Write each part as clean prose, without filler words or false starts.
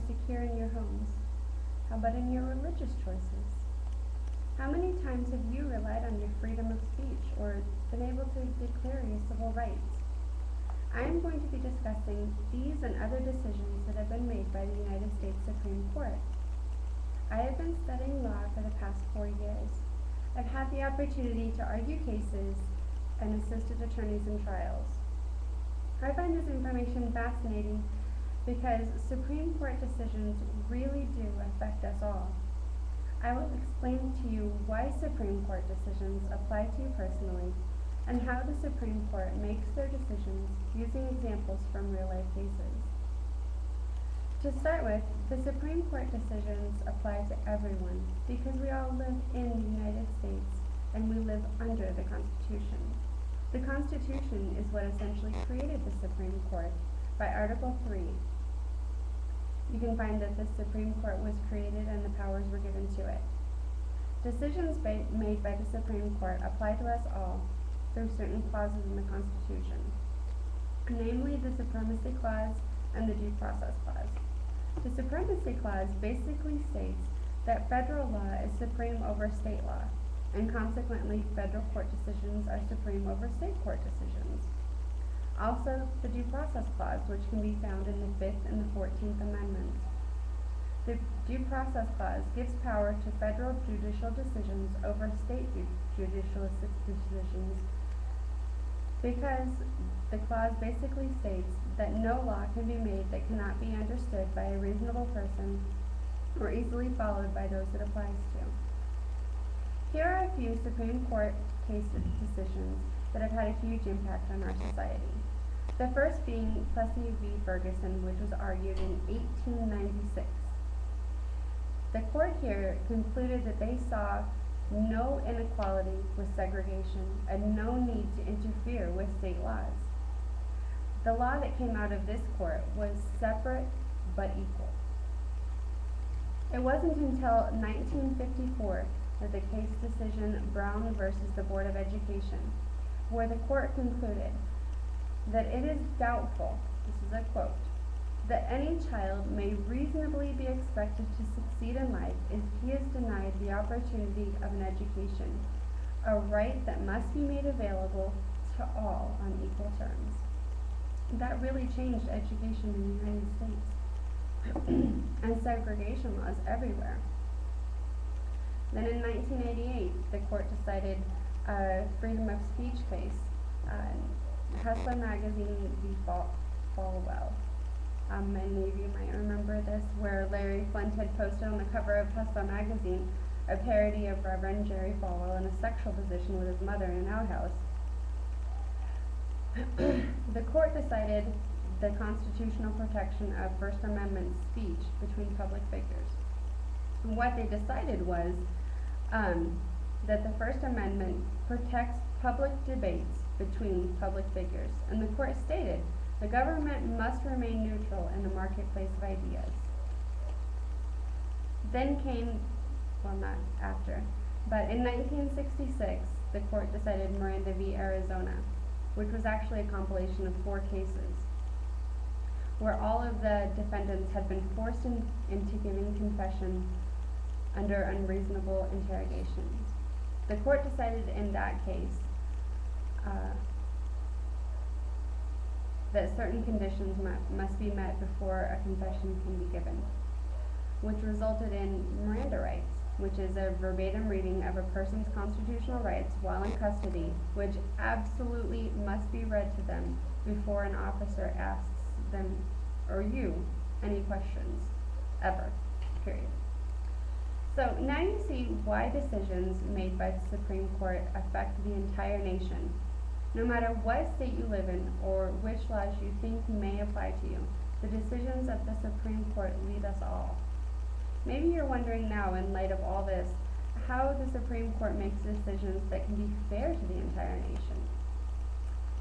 secure in your homes? How about in your religious choices? How many times have you relied on your freedom of speech or been able to declare your civil rights? I am going to be discussing these and other decisions that have been made by the United States Supreme Court. I have been studying law for the past 4 years. I've had the opportunity to argue cases and assisted attorneys in trials. I find this information fascinating because Supreme Court decisions really do affect us all. I will explain to you why Supreme Court decisions apply to you personally and how the Supreme Court makes their decisions using examples from real-life cases. To start with, the Supreme Court decisions apply to everyone because we all live in the United States and we live under the Constitution. The Constitution is what essentially created the Supreme Court by Article 3. You can find that the Supreme Court was created and the powers were given to it. Decisions made by the Supreme Court apply to us all through certain clauses in the Constitution, namely the Supremacy Clause and the Due Process Clause. The Supremacy Clause basically states that federal law is supreme over state law, and consequently federal court decisions are supreme over state court decisions. Also, the Due Process Clause, which can be found in the 5th and the 14th Amendments. The Due Process Clause gives power to federal judicial decisions over state judicial decisions because the clause basically states that no law can be made that cannot be understood by a reasonable person or easily followed by those it applies to. Here are a few Supreme Court case decisions that have had a huge impact on our society. The first being Plessy v. Ferguson, which was argued in 1896. The court here concluded that they saw no inequality with segregation and no need to interfere with state laws. The law that came out of this court was separate but equal. It wasn't until 1954 that the case decision Brown versus the Board of Education, where the court concluded that it is doubtful, this is a quote, that any child may reasonably be expected to succeed in life if he is denied the opportunity of an education, a right that must be made available to all on equal terms. That really changed education in the United States and segregation laws everywhere. Then in 1988, the court decided a freedom of speech case, Hustler Magazine v. Falwell. Many of you might remember this, where Larry Flint had posted on the cover of Hustler Magazine a parody of Reverend Jerry Falwell in a sexual position with his mother in an outhouse. The court decided the constitutional protection of First Amendment speech between public figures. And what they decided was that the First Amendment protects public debates between public figures, and the court stated the government must remain neutral in the marketplace of ideas. Then came, well, not after, but in 1966, the court decided Miranda v. Arizona, which was actually a compilation of 4 cases, where all of the defendants had been forced into giving confession under unreasonable interrogations. The court decided in that case that certain conditions must be met before a confession can be given, which resulted in Miranda rights, which is a verbatim reading of a person's constitutional rights while in custody, which absolutely must be read to them before an officer asks them or you any questions, ever, period. So now you see why decisions made by the Supreme Court affect the entire nation. No matter what state you live in or which laws you think may apply to you, the decisions of the Supreme Court lead us all. Maybe you're wondering now, in light of all this, how the Supreme Court makes decisions that can be fair to the entire nation.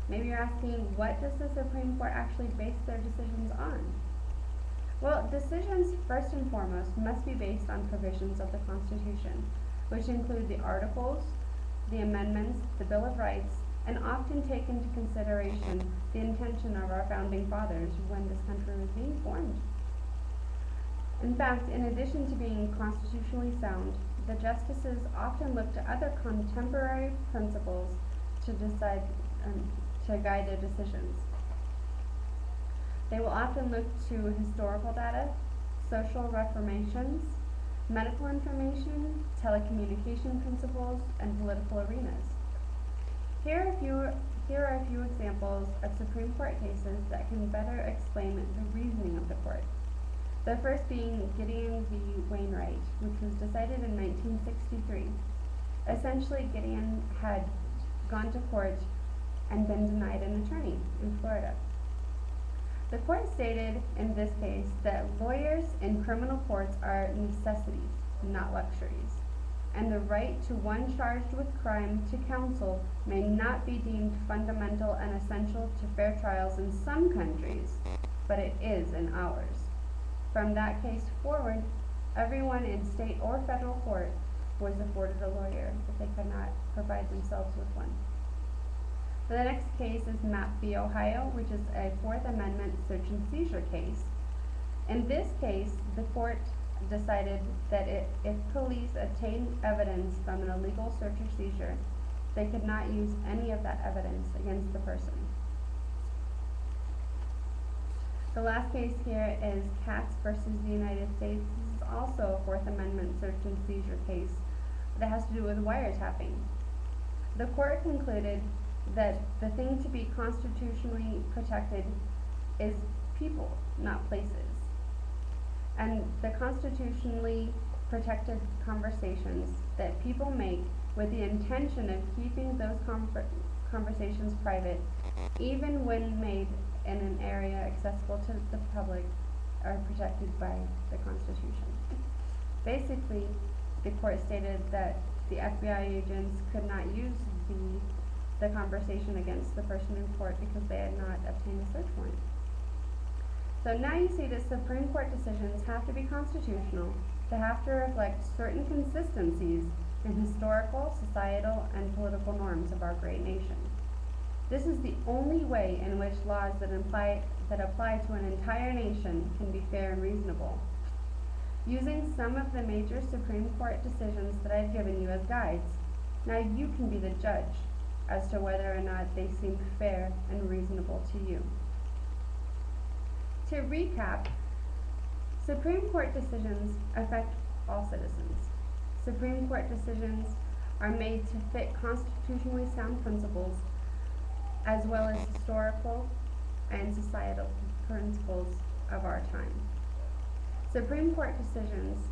Maybe you're asking, what does the Supreme Court actually base their decisions on? Well, decisions, first and foremost, must be based on provisions of the Constitution, which include the Articles, the Amendments, the Bill of Rights, and often take into consideration the intention of our founding fathers when this country was being formed. In fact, in addition to being constitutionally sound, the justices often look to other contemporary principles to decide to guide their decisions. They will often look to historical data, social reformations, medical information, telecommunication principles, and political arenas. Here are a few examples of Supreme Court cases that can better explain the reasoning of the court. The first being Gideon v. Wainwright, which was decided in 1963. Essentially, Gideon had gone to court and been denied an attorney in Florida. The court stated in this case that lawyers in criminal courts are necessities, not luxuries, and the right to one charged with crime to counsel may not be deemed fundamental and essential to fair trials in some countries, but it is in ours. From that case forward, everyone in state or federal court was afforded a lawyer if they could not provide themselves with one. The next case is Mapp v. Ohio, which is a Fourth Amendment search and seizure case. In this case, the court decided that if police obtained evidence from an illegal search or seizure, they could not use any of that evidence against the person. The last case here is Katz versus the United States. This is also a Fourth Amendment search and seizure case that has to do with wiretapping. The court concluded that the thing to be constitutionally protected is people, not places. And the constitutionally protected conversations that people make with the intention of keeping those conversations private, even when made in an area accessible to the public, are protected by the Constitution. Basically, the court stated that the FBI agents could not use the conversation against the person in court because they had not obtained a search warrant. So now you see that Supreme Court decisions have to be constitutional. They have to reflect certain consistencies in historical, societal, and political norms of our great nation. This is the only way in which laws that apply to an entire nation can be fair and reasonable. Using some of the major Supreme Court decisions that I've given you as guides, now you can be the judge as to whether or not they seem fair and reasonable to you. To recap, Supreme Court decisions affect all citizens. Supreme Court decisions are made to fit constitutionally sound principles as well as historical and societal principles of our time. Supreme Court decisions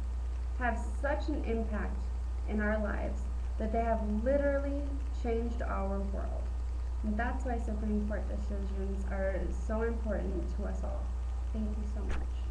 have such an impact in our lives that they have literally changed our world. And that's why Supreme Court decisions are so important to us all. Thank you so much.